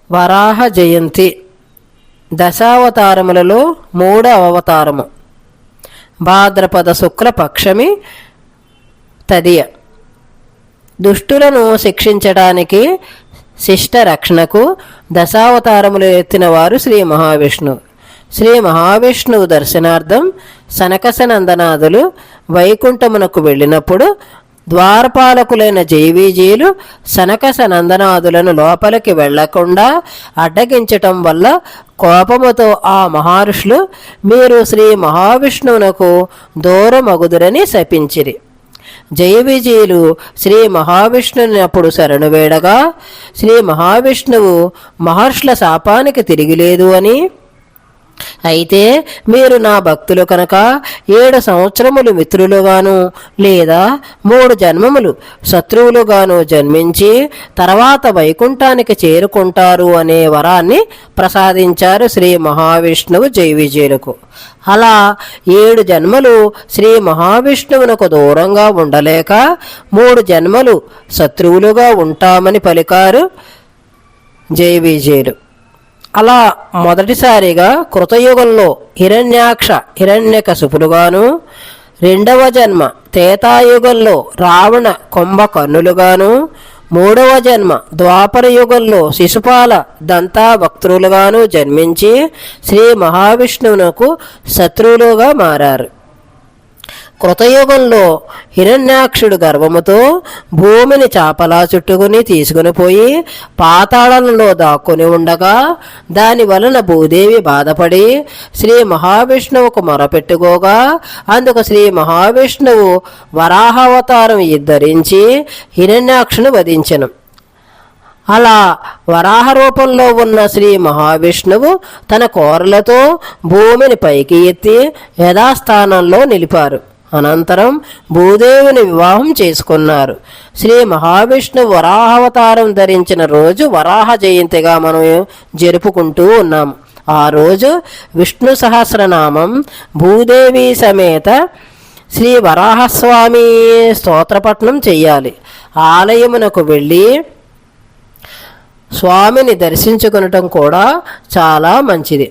వరాహ జయంతి దశావతారములలో 3వ అవతారము. భాద్రపద శుక్ల పక్షమి తదియ. దుష్టులను శిక్షించడానికి శిష్ట రక్షణకు దశావతారములు ఎత్తిన వారు శ్రీ మహావిష్ణువు. శ్రీ మహావిష్ణువు దర్శనార్థం సనకసనందనాదులు వైకుంఠమునకు వెళ్ళినప్పుడు ద్వారపాలకులైన జైవీజీలు సనకసనందనాదులను లోపలికి వెళ్లకుండా అడ్డగించటం వల్ల కోపముతో ఆ మహర్షులు మీరు శ్రీ మహావిష్ణువునకు దూరమగుదురని శపించిరి. జైవిజయులు శ్రీ మహావిష్ణువుని అప్పుడు శరణు వేడగా శ్రీ మహావిష్ణువు మహర్షుల శాపానికి తిరిగిలేదు అని, అయితే మీరు నా భక్తులు కనుక 7 సంవత్సరములు మిత్రులుగాను లేదా 3 జన్మములు శత్రువులుగాను జన్మించి తర్వాత వైకుంఠానికి చేరుకుంటారు అనే వరాన్ని ప్రసాదించారు శ్రీ మహావిష్ణువు జైవిజయులకు. అలా 7 జన్మలు శ్రీ మహావిష్ణువునకు దూరంగా ఉండలేక 3 జన్మలు శత్రువులుగా ఉంటామని పలికారు జైవిజయులు. అలా మొదటిసారిగా కృతయుగంలో హిరణ్యాక్ష హిరణ్యకశిపులుగాను, 2వ జన్మ త్రేతాయుగంలో రావణ కుంభకర్ణులుగాను, 3వ జన్మ ద్వాపర యుగంలో శిశుపాల దంతాభక్తులుగాను జన్మించి శ్రీ మహావిష్ణువునకు శత్రువులుగా మారారు. కృతయుగంలో హిరణ్యాక్షుడు గర్వముతో భూమిని చాపలా చుట్టుకుని తీసుకుని పోయి పాతాళంలో దాక్కుని ఉండగా దాని వలన భూదేవి బాధపడి శ్రీ మహావిష్ణువుకు మొరపెట్టుకోగా అందుకు శ్రీ మహావిష్ణువు వరాహావతారం ధరించి హిరణ్యాక్షుని వధించెను. అలా వరాహ రూపంలో ఉన్న శ్రీ మహావిష్ణువు తన కోరలతో భూమిని పైకి ఎత్తి యథాస్థానంలో నిలిపారు. అనంతరం భూదేవిని వివాహం చేసుకున్నారు. శ్రీ మహావిష్ణువు వరాహావతారం ధరించిన రోజు వరాహ జయంతిగా మనం జరుపుకుంటూ ఉన్నాము. ఆ రోజు విష్ణు సహస్రనామం, భూదేవి సమేత శ్రీ వరాహస్వామి స్తోత్రపఠనం చెయ్యాలి. ఆలయమునకు వెళ్ళి స్వామిని దర్శించుకొనటం కూడా చాలా మంచిది.